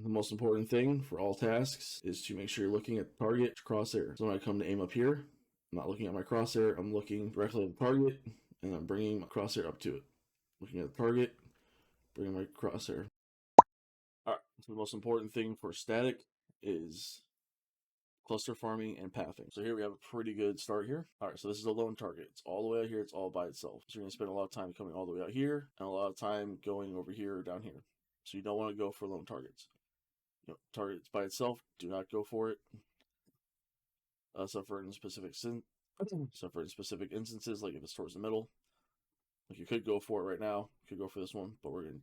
The most important thing for all tasks is to make sure you're looking at the target crosshair. So when I come to aim up here, I'm not looking at my crosshair, I'm looking directly at the target, and I'm bringing my crosshair up to it. Looking at the target, bringing my crosshair. Alright, so the most important thing for static is cluster farming and pathing. So here we have a pretty good start here. Alright, so this is a lone target. It's all the way out here, it's all by itself. So you're going to spend a lot of time coming all the way out here, and a lot of time going over here or down here. So you don't want to go for lone targets. Targets by itself, do not go for it. Except for in specific instances, like if it's towards the middle. Like you could go for it right now, you could go for this one, but we're going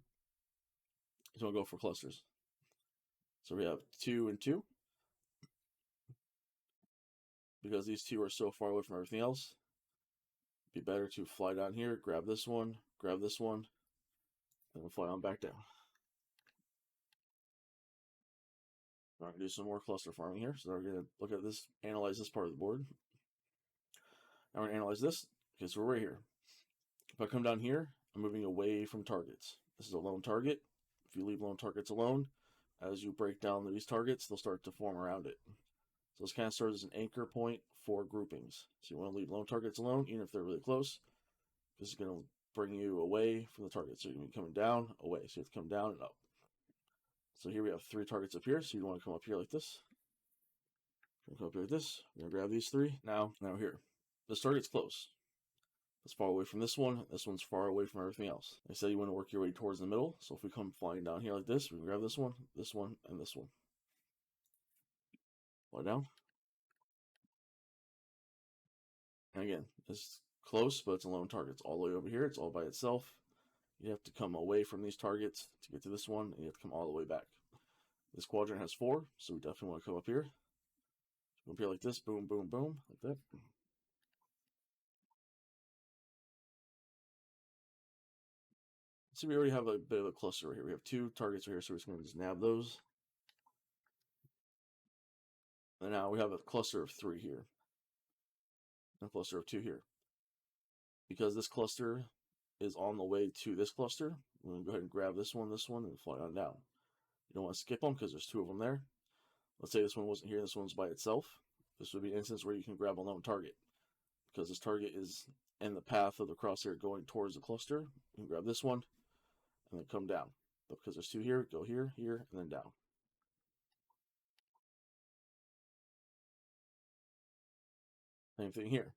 to go for clusters. So we have 2 and 2. Because these two are so far away from everything else, it'd be better to fly down here, grab this one, and then fly on back down. We're going to do some more cluster farming here. So we're going to look at this, analyze this part of the board. Now we're going to analyze this. Okay, so we're right here. If I come down here, I'm moving away from targets. This is a lone target. If you leave lone targets alone, as you break down these targets, they'll start to form around it. So this kind of serves as an anchor point for groupings. So you want to leave lone targets alone, even if they're really close. This is going to bring you away from the target. So you're going to be coming down, away. So you have to come down and up. So here we have 3 targets up here. So you want to come up here like this. Come up here like this. We're going to grab these 3. Now here. This target's close. It's far away from this one. This one's far away from everything else. I said you want to work your way towards the middle. So if we come flying down here like this, we can grab this one, and this one. Fly down. And again, it's close, but it's a lone target. It's all the way over here. It's all by itself. You have to come away from these targets to get to this one, and you have to come all the way back. This quadrant has 4, so we definitely want to come up here. Come up here like this, boom, boom, boom, like that. So we already have a bit of a cluster right here. We have 2 targets right here, so we're just going to just nab those. And now we have a cluster of 3 here. And a cluster of 2 here. Because this cluster is on the way to this cluster, we're going to go ahead and grab this one, and fly on down. You don't want to skip them because there's 2 of them there. Let's say this one wasn't here, this one's by itself. This would be an instance where you can grab a lone target. Because this target is in the path of the crosshair going towards the cluster, you can grab this one, and then come down. But because there's 2 here, go here, here, and then down. Same thing here.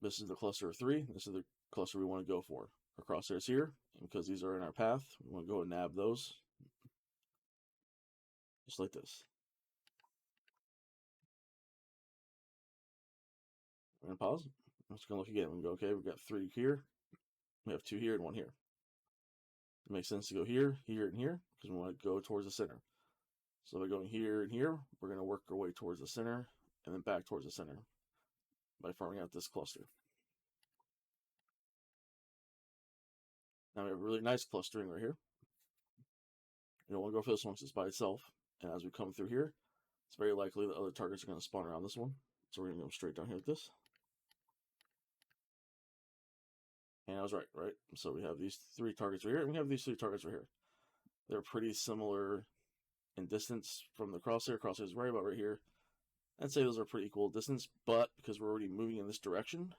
This is the cluster of 3. This is the cluster we want to go for. Our crosshairs here, and because these are in our path, we want to go and nab those. Just like this. We're going to pause. I'm just going to look again. We go, okay, we've got 3 here. We have 2 here and 1 here. It makes sense to go here, here, and here, because we want to go towards the center. So by going here and here, we're going to work our way towards the center, and then back towards the center by farming out this cluster. Now we have a really nice clustering right here. You don't want to go for this one because it's by itself. And as we come through here, it's very likely that other targets are going to spawn around this one. So we're going to go straight down here like this. And I was right? So we have these 3 targets right here, and we have these 3 targets right here. They're pretty similar in distance from the crosshair. Crosshair is right about right here. I'd say those are pretty equal distance, but because we're already moving in this direction,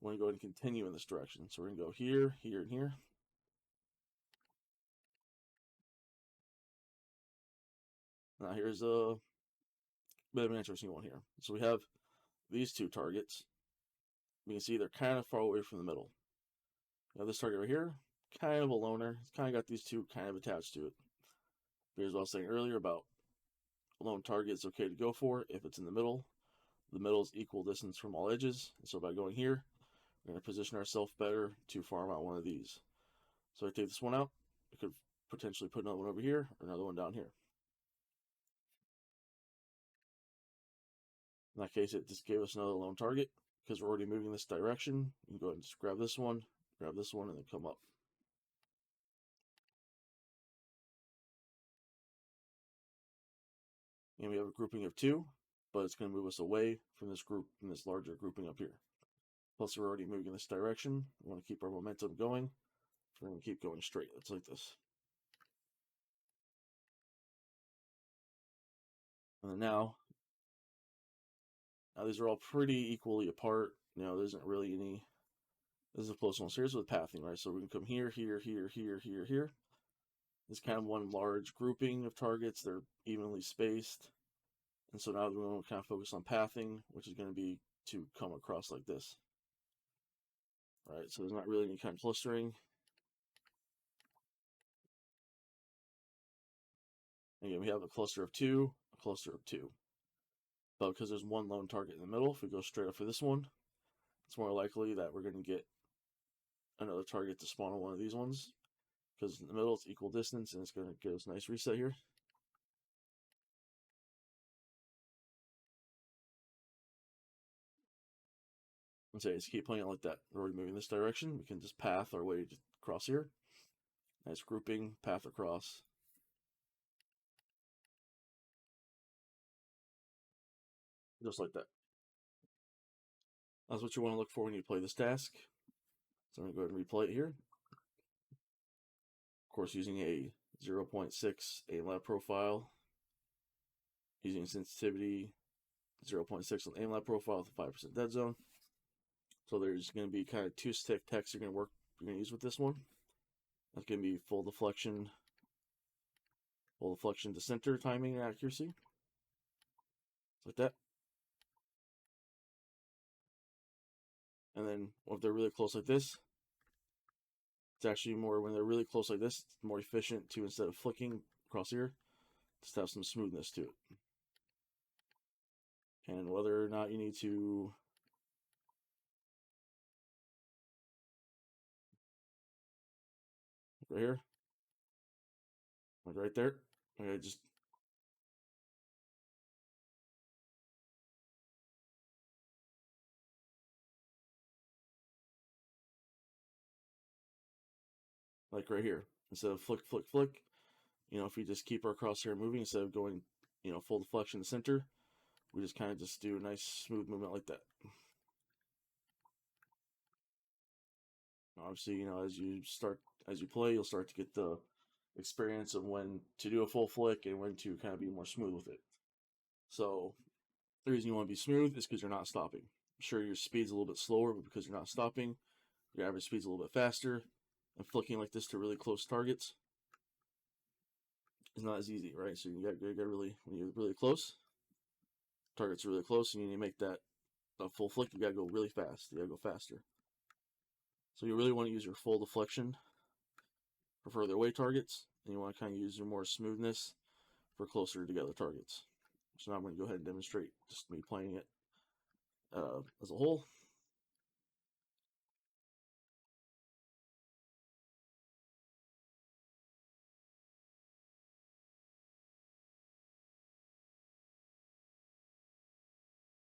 we're going to go ahead and continue in this direction. So we're going to go here, here, and here. Now here's a bit of an interesting one here. So we have these 2 targets. You can see they're kind of far away from the middle. Now this target right here, kind of a loner. It's kind of got these 2 kind of attached to it. Here's what I was saying earlier about a lone target is okay to go for if it's in the middle. The middle is equal distance from all edges. So by going here, we're going to position ourselves better to farm out one of these. So I take this one out. I could potentially put another one over here or another one down here. In that case, it just gave us another lone target because we're already moving this direction. You can go ahead and just grab this one, and then come up. And we have a grouping of 2, but it's going to move us away from this group, from this larger grouping up here. Plus, we're already moving in this direction. We want to keep our momentum going. We're going to keep going straight. It's like this. And then now these are all pretty equally apart. There isn't really any. This is a close one. So here's with pathing, right? So we can come here, here, here, here, here, here. It's kind of one large grouping of targets. They're evenly spaced. And so now we're going to kind of focus on pathing, which is going to be to come across like this. Right? So there's not really any kind of clustering. Again, we have a cluster of 2, a cluster of 2. But because there's one lone target in the middle, if we go straight up for this one, it's more likely that we're going to get another target to spawn on one of these ones. Because in the middle, it's equal distance, and it's going to give us a nice reset here. And say, just keep playing it like that. We're already moving this direction. We can just path our way across here. Nice grouping, path across. Just like that. That's what you want to look for when you play this task. So I'm going to go ahead and replay it here. Of course, using a 0.6 aim lab profile. Using sensitivity 0.6 on aim lab profile with a 5% dead zone. So there's going to be kind of 2 stick text you're going to use with this one. That's going to be full deflection to center timing and accuracy. Like that. And then if they're really close like this, it's actually more, when they're really close like this, it's more efficient to, instead of flicking across here, just have some smoothness to it. And whether or not you need to right here, like right there, okay, just like right here, instead of flick, flick, flick, if we just keep our crosshair moving instead of going, full deflection to center, we just kind of just do a nice smooth movement like that. Obviously, as you play, you'll start to get the experience of when to do a full flick and when to kind of be more smooth with it. So the reason you want to be smooth is because you're not stopping. Sure, your speed's a little bit slower, but because you're not stopping, your average speed's a little bit faster. And flicking like this to really close targets is not as easy, right? So you got really, when you're really close, targets are really close, and you need to make that a full flick. You gotta go really fast. You gotta go faster. So you really want to use your full deflection for further away targets, and you want to kind of use your more smoothness for closer together targets. So now I'm going to go ahead and demonstrate just me playing it as a whole.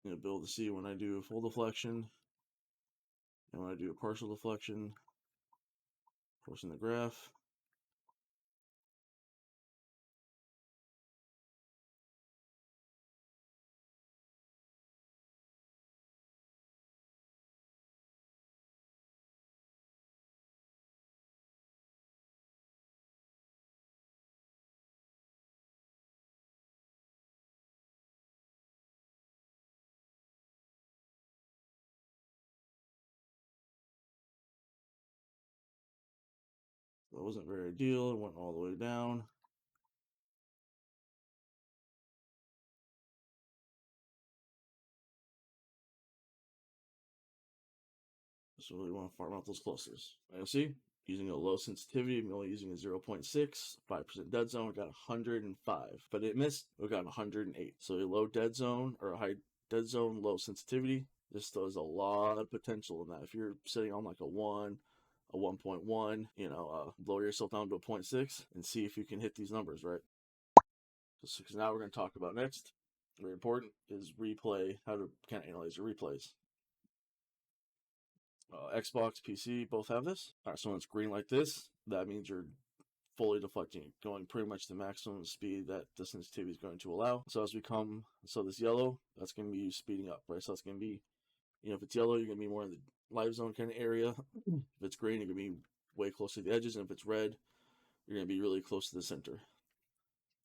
I'm going to be able to see when I do a full deflection and when I do a partial deflection, of course in the graph. That wasn't very ideal. It went all the way down. So we want to farm out those clusters. You'll see, using a low sensitivity, I'm only using a 0.6, 5% dead zone, we got 105. But it missed, we got 108. So a low dead zone or a high dead zone, low sensitivity, this does a lot of potential in that. If you're sitting on like a 1, a 1.1, blow yourself down to a 0.6 and see if you can hit these numbers, right? Because now we're going to talk about next, very important, is replay, how to kind of analyze your replays. Xbox, PC both have this. All right, so when it's green like this, that means you're fully deflecting, going pretty much the maximum speed that the sensitivity is going to allow. So as we come, so this yellow, that's going to be speeding up, right? So that's going to be, if it's yellow, you're going to be more in the live zone kind of area. If it's green, you're going to be way close to the edges. And if it's red, you're going to be really close to the center.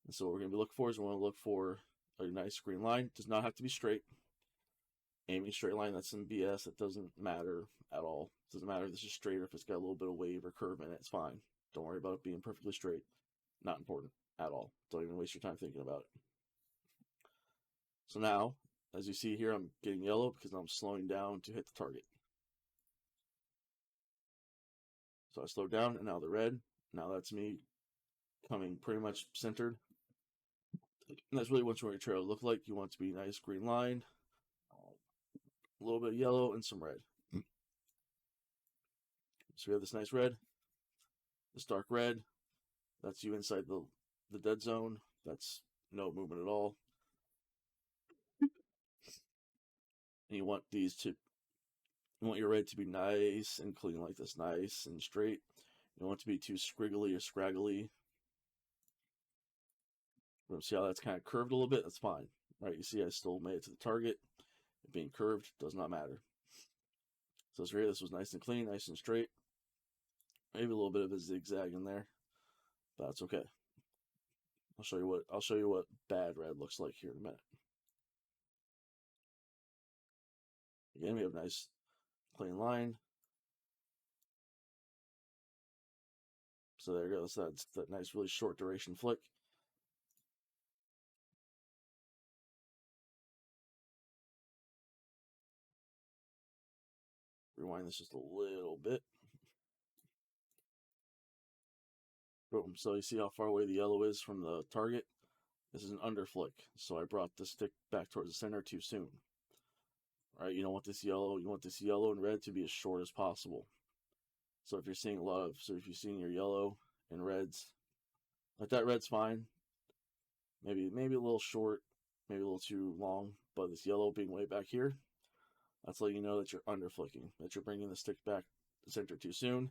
And so what we're going to be looking for is we want to look for a nice green line. It does not have to be straight. Aiming straight line, that's some BS. It doesn't matter at all. It doesn't matter if this is straight or if it's got a little bit of wave or curve in it. It's fine. Don't worry about it being perfectly straight. Not important at all. Don't even waste your time thinking about it. So now, as you see here, I'm getting yellow because I'm slowing down to hit the target. So I slowed down, and now the red. Now that's me coming pretty much centered. And that's really what you want your trail to look like. You want it to be a nice green line, a little bit of yellow, and some red. So we have this nice red, this dark red. That's you inside the dead zone. That's no movement at all. And you want your red to be nice and clean like this, nice and straight. You don't want it to be too scriggly or scraggly. See how that's kind of curved a little bit? That's fine. Right, you see I still made it to the target. It being curved does not matter. So here, this was nice and clean, nice and straight. Maybe a little bit of a zigzag in there, but that's okay. I'll show you what bad red looks like here in a minute. Again, we have a nice clean line. So there goes that nice, really short duration flick. Rewind this just a little bit. Boom. So you see how far away the yellow is from the target? This is an underflick. So I brought the stick back towards the center too soon. All right, you don't want this yellow. You want this yellow and red to be as short as possible. So if you're seeing if you're seeing your yellow and reds, like that red's fine. Maybe a little short, maybe a little too long, but this yellow being way back here, that's letting you know that you're underflicking, that you're bringing the stick back to center too soon, and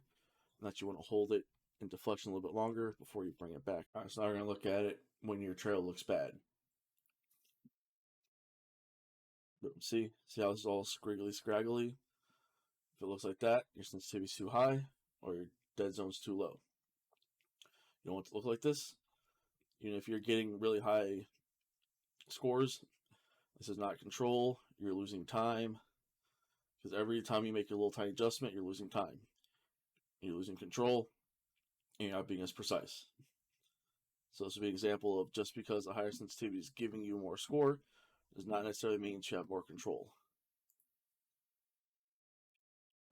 that you want to hold it in deflection a little bit longer before you bring it back. All right, so now we're going to look at it when your trail looks bad. See how this is all scriggly, scraggly? If it looks like that, your sensitivity is too high or your dead zone's too low. You don't want it to look like this. Even if you're getting really high scores, this is not control. You're losing time. Because every time you make a little tiny adjustment, you're losing time. You're losing control, and you're not being as precise. So this would be an example of just because a higher sensitivity is giving you more score, does not necessarily mean you have more control.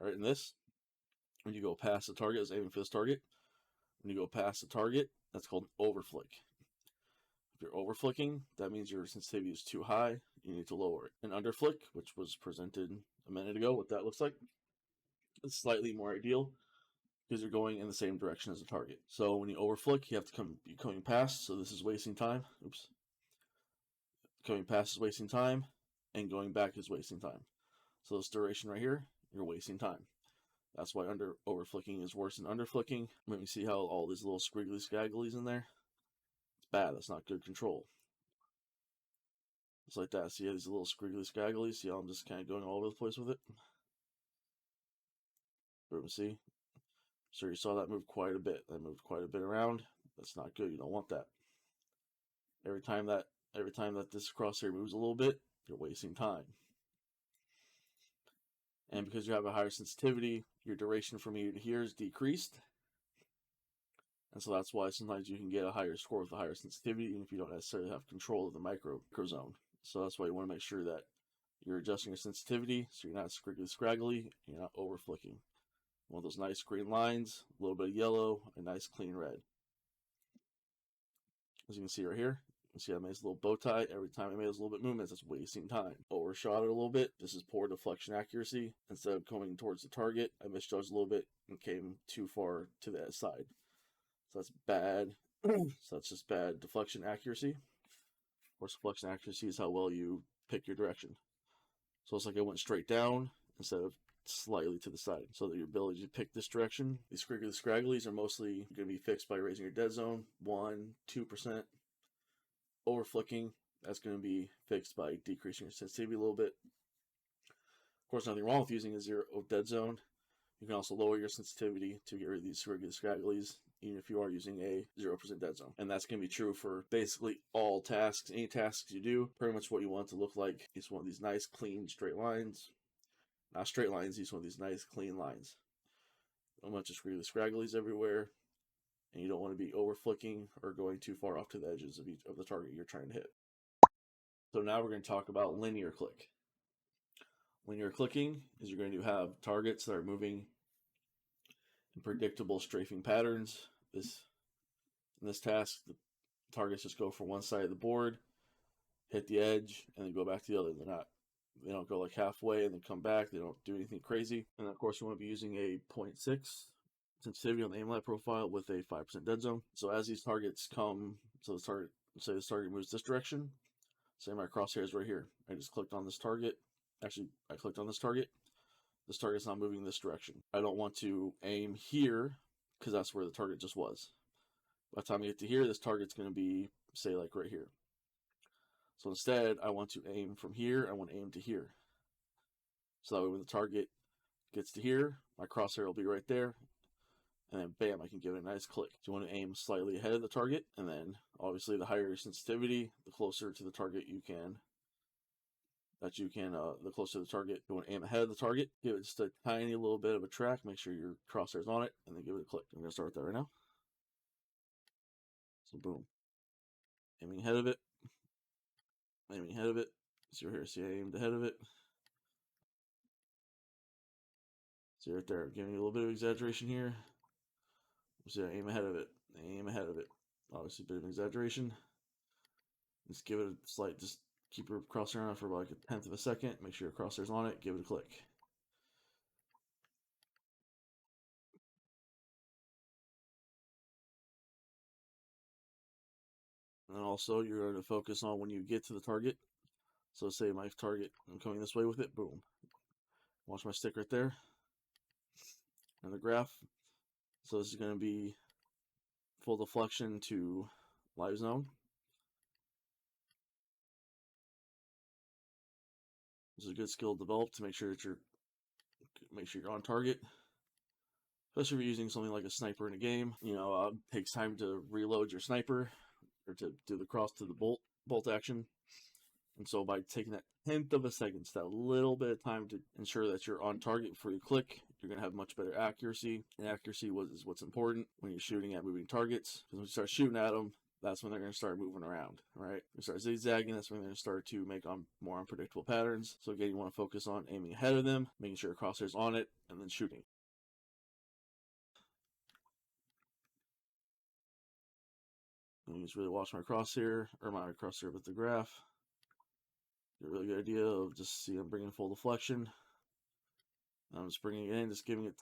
All right, in this, when you go past the target, I was aiming for this target. When you go past the target, that's called an overflick. If you're overflicking, that means your sensitivity is too high. You need to lower it. An underflick, which was presented a minute ago, what that looks like, it's slightly more ideal because you're going in the same direction as the target. So when you overflick, you have to be coming past. So this is wasting time. Oops. Coming past is wasting time, and going back is wasting time. So this duration right here, you're wasting time. That's why overflicking is worse than underflicking. Let me see how all these little squiggly scagglies in there. It's bad. That's not good control. It's like that. See these little squiggly scagglies? See how I'm just kind of going all over the place with it? Boom, see? So you saw that move quite a bit. That moved quite a bit around. That's not good. You don't want that. Every time that this crosshair moves a little bit, you're wasting time. And because you have a higher sensitivity, your duration from here to here is decreased. And so that's why sometimes you can get a higher score with a higher sensitivity, even if you don't necessarily have control of the micro zone. So that's why you want to make sure that you're adjusting your sensitivity so you're not squiggly scraggly, you're not overflicking. One of those nice green lines, a little bit of yellow, a nice clean red. As you can see right here, you see I made this little bow tie. Every time I made those little bit movements, that's wasting time. Overshot it a little bit. This is poor deflection accuracy. Instead of coming towards the target, I misjudged a little bit and came too far to that side. So that's bad. So that's just bad deflection accuracy. Of course, deflection accuracy is how well you pick your direction. So it's like I went straight down instead of slightly to the side. So that your ability to pick this direction. These squiggly scragglies are mostly going to be fixed by raising your dead zone 1-2%. Overflicking, that's going to be fixed by decreasing your sensitivity a little bit. Of course, nothing wrong with using a zero dead zone. You can also lower your sensitivity to get rid of these squiggly scragglies, even if you are using a 0% dead zone. And that's going to be true for basically all tasks. Any tasks you do, pretty much what you want it to look like is one of these nice, clean, straight lines. Not straight lines, these one of these nice, clean lines. Don't want to squiggly scragglies everywhere. And you don't want to be overflicking or going too far off to the edges of the target you're trying to hit. So now we're going to talk about linear click. Linear clicking is you're going to have targets that are moving in predictable strafing patterns. In this task, the targets just go from one side of the board, hit the edge, and then go back to the other. They don't go like halfway and then come back. They don't do anything crazy. And of course, you want to be using a 0.6 sensitivity on the aim light profile with a 5% dead zone. So as these targets come, say this target moves this direction. Say my crosshair is right here. I just clicked on this target. Actually, I clicked on this target. This target's not moving this direction. I don't want to aim here because that's where the target just was. By the time I get to here, this target's going to be, say, like right here. So instead, I want to aim from here. I want to aim to here. So that way when the target gets to here, my crosshair will be right there. And then bam, I can give it a nice click. So you want to aim slightly ahead of the target. And then obviously the higher your sensitivity, the closer to the target you can. The closer to the target, you want to aim ahead of the target. Give it just a tiny little bit of a track. Make sure your crosshair's on it. And then give it a click. I'm going to start with that right now. So boom. Aiming ahead of it. Aiming ahead of it. See right here. See, I aimed ahead of it. See right there. Giving you a little bit of exaggeration here. See, I aim ahead of it. Aim ahead of it. Obviously, a bit of exaggeration. Just give it a slight, just keep your crosshair on for like a tenth of a second. Make sure your crosshair's on it. Give it a click. And then also, you're going to focus on when you get to the target. So say my target, I'm coming this way with it. Boom. Watch my stick right there. And the graph. So this is going to be full deflection to live zone. This is a good skill developed to make sure that you're on target. Especially if you're using something like a sniper in a game. You know, it takes time to reload your sniper or to do the cross to the bolt action. And so by taking that tenth of a second, that little bit of time to ensure that you're on target before you click, you're going to have much better accuracy. And accuracy is what's important when you're shooting at moving targets. Because when you start shooting at them, that's when they're going to start moving around, right? You start zigzagging, that's when they're going to start to make more unpredictable patterns. So again, you want to focus on aiming ahead of them, making sure your crosshair's on it, and then shooting. And you just really watch my crosshair, with the graph. Get a really good idea of just see I'm bringing full deflection. I'm just bringing it in, just giving it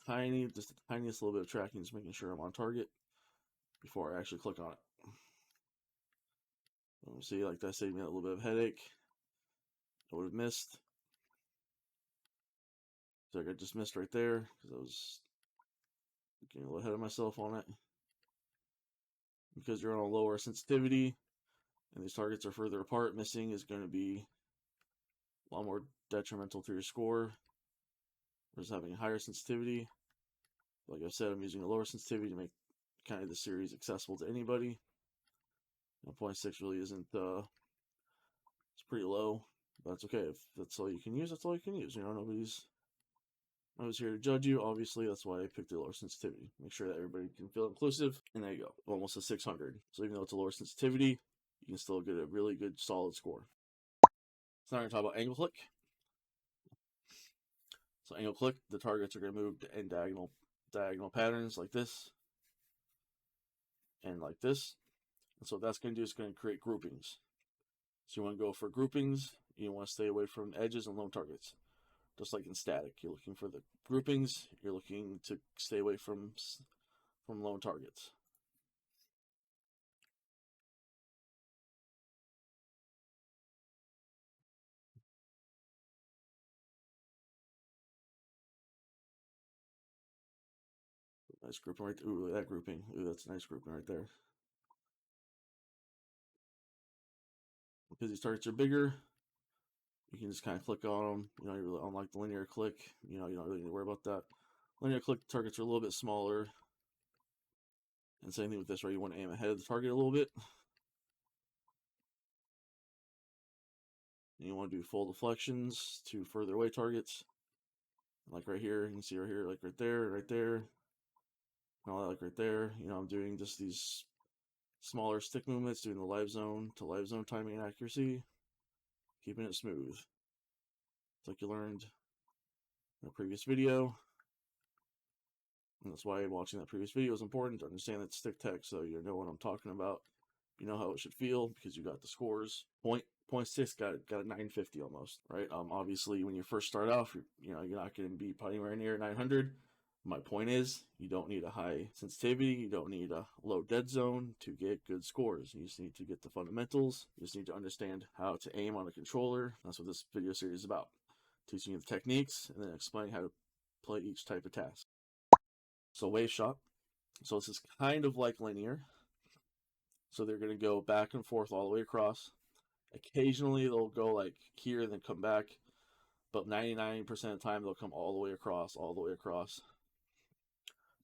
just the tiniest little bit of tracking, just making sure I'm on target before I actually click on it. See, like that saved me a little bit of headache. I would have missed. So I just missed right there because I was getting a little ahead of myself on it. Because you're on a lower sensitivity and these targets are further apart, missing is going to be a lot more detrimental to your score versus having a higher sensitivity. Like I said, I'm using a lower sensitivity to make kind of the series accessible to anybody. 0.6 really isn't, it's pretty low, but that's okay. If that's all you can use, that's all you can use. You know, nobody's here to judge you. Obviously, that's why I picked the lower sensitivity. Make sure that everybody can feel inclusive. And there you go, almost a 600. So even though it's a lower sensitivity, you can still get a really good, solid score. So now we're going to talk about angle click. So angle click, the targets are going to move in diagonal patterns like this and like this. And so what that's going to do is going to create groupings. So you want to go for groupings. You want to stay away from edges and lone targets. Just like in static, you're looking for the groupings. You're looking to stay away from lone targets. Nice grouping right there. Ooh, look at that grouping. Ooh, that's a nice grouping right there. Because these targets are bigger, you can just kind of click on them. You know, you really unlike the linear click. You know, you don't really need to worry about that. Linear click targets are a little bit smaller. And same thing with this, right? You want to aim ahead of the target a little bit. And you want to do full deflections to further away targets. Like right here, you can see right here, like right there, and all that, like right there. You know, I'm doing just these smaller stick movements, doing the live zone to live zone timing and accuracy, keeping it smooth. It's like you learned in a previous video. And that's why watching that previous video is important to understand that stick tech, so you know what I'm talking about. You know how it should feel because you got the scores. 0.6 got a 950 almost, right? Obviously when you first start off, you're not going to be anywhere near 900. My point is, you don't need a high sensitivity, you don't need a low dead zone to get good scores. You just need to get the fundamentals. You just need to understand how to aim on a controller. That's what this video series is about. Teaching you the techniques and then explaining how to play each type of task. So waveshot. So this is kind of like linear. So they're going to go back and forth all the way across. Occasionally they'll go like here and then come back, but 99% of the time they'll come all the way across,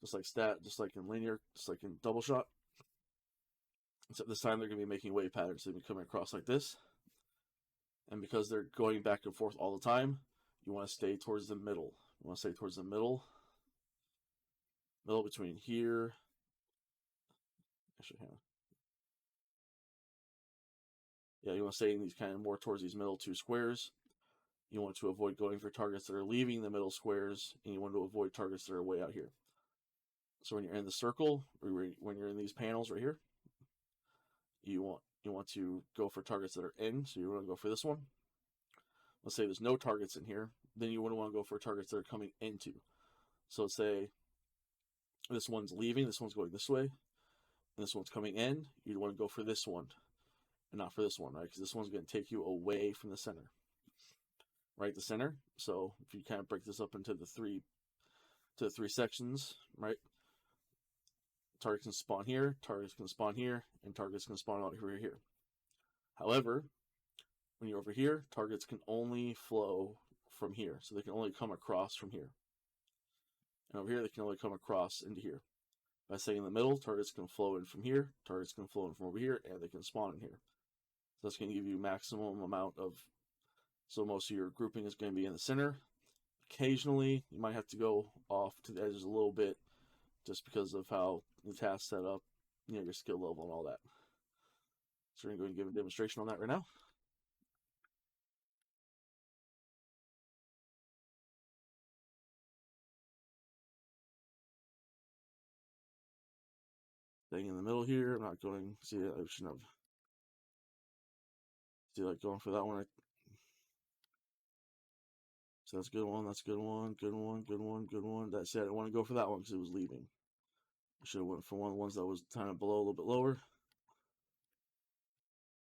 just like stat, just like in linear, just like in double shot. Except this time they're going to be making wave patterns. They'll be coming across like this, and because they're going back and forth all the time, you want to stay towards the middle. You want to stay towards the middle between here. Actually, yeah, you want to stay in these kind of more towards these middle two squares. You want to avoid going for targets that are leaving the middle squares, and you want to avoid targets that are way out here. So when you're in the circle, or when you're in these panels right here, you want to go for targets that are in. So you want to go for this one. Let's say there's no targets in here, then you wouldn't want to go for targets that are coming into. So let's say this one's leaving, this one's going this way, and this one's coming in. You'd want to go for this one and not for this one, right? Because this one's going to take you away from the center, right? The center. So if you kind of break this up into the three sections, right? Targets can spawn here, targets can spawn here, and targets can spawn out here. However, when you're over here, targets can only flow from here. So they can only come across from here. And over here, they can only come across into here. By staying in the middle, targets can flow in from here, targets can flow in from over here, and they can spawn in here. So that's going to give you maximum amount of, so most of your grouping is going to be in the center. Occasionally, you might have to go off to the edges a little bit just because of how the task set up, your skill level and all that. So we're going to go and give a demonstration on that right now. Staying in the middle here, I'm not going, see, I shouldn't have, see, like going for that one. So that's a good one, that's a good one, good one, good one, good one. That said, I want to go for that one because it was leaving. I should have went for one of the ones that was kind of below, a little bit lower.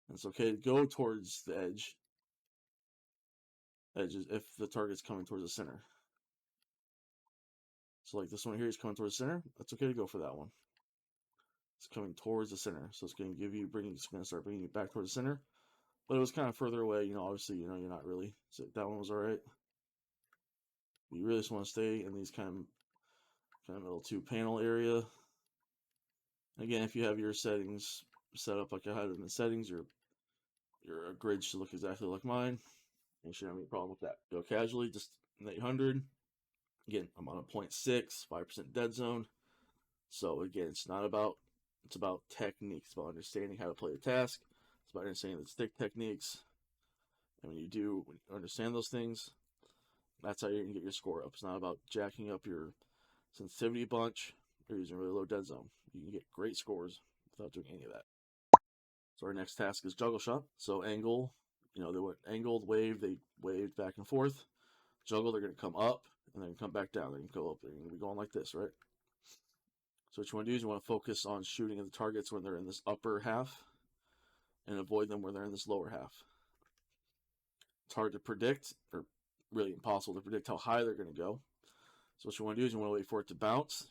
And it's okay to go towards the edges if the target's coming towards the center. So like this one here is coming towards the center. That's okay to go for that one. It's coming towards the center, so it's going to give you it's going to start bringing you back towards the center. But it was kind of further away. Obviously, you're not really. So that one was all right. You really just want to stay in these kind of middle two panel area. Again, if you have your settings set up like I had it in the settings, your grid should look exactly like mine. You shouldn't have any problem with that. Go casually, just 800. Again, I'm on a 0.6, 5% dead zone. So again, it's about technique. It's about understanding how to play the task. It's about understanding the stick techniques. And when you understand those things, that's how you're going to get your score up. It's not about jacking up your sensitivity a bunch or using a really low dead zone. You can get great scores without doing any of that. So our next task is juggleshot. So angle, they went angled, wave, they waved back and forth. Juggle, they're going to come up and then come back down. They're going to go up. They're going to be going like this, right? So what you want to do is you want to focus on shooting at the targets when they're in this upper half and avoid them when they're in this lower half. It's hard to predict, or really impossible to predict how high they're going to go. So what you want to do is you want to wait for it to bounce,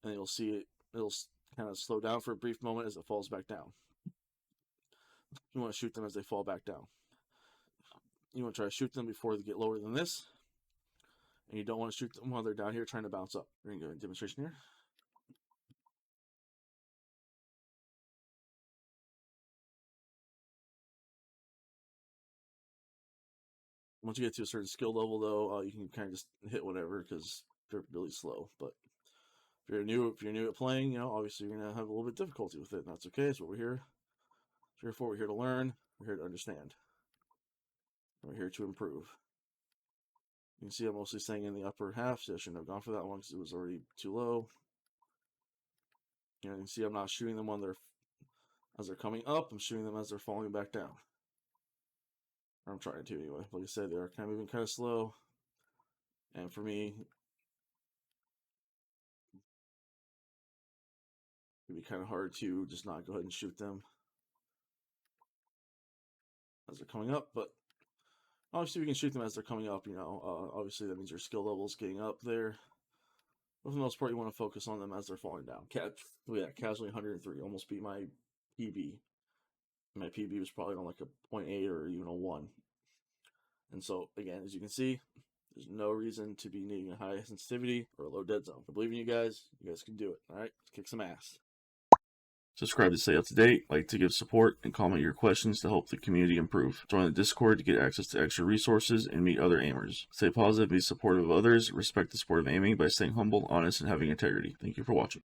and you'll see it'll kind of slow down for a brief moment as it falls back down. You want to shoot them as they fall back down. You want to try to shoot them before they get lower than this, and you don't want to shoot them while they're down here trying to bounce up. We're going to go into demonstration here. Once you get to a certain skill level, though, you can kind of just hit whatever because they're really slow. But if you're new at playing, you know, obviously you're gonna have a little bit of difficulty with it, and that's okay. That's what we're here for. We're here to learn. We're here to understand. We're here to improve. You can see I'm mostly staying in the upper half, so I shouldn't have gone for that one because it was already too low. You know, you can see I'm not shooting them as they're coming up. I'm shooting them as they're falling back down. Or I'm trying to anyway. Like I said, they are kind of moving kind of slow. And for me, it'd be kind of hard to just not go ahead and shoot them as they're coming up. But obviously, we can shoot them as they're coming up. You know, obviously that means your skill level is getting up there. But for the most part, you want to focus on them as they're falling down. Look at that, casually 103, almost beat my PB. My PB was probably on like a 0.8 or even a 1. And so, again, as you can see, there's no reason to be needing a high sensitivity or a low dead zone. I believe in you guys. You guys can do it. All right, let's kick some ass. Subscribe to stay up to date, like to give support, and comment your questions to help the community improve. Join the Discord to get access to extra resources and meet other aimers. Stay positive, be supportive of others, respect the sport of aiming by staying humble, honest, and having integrity. Thank you for watching.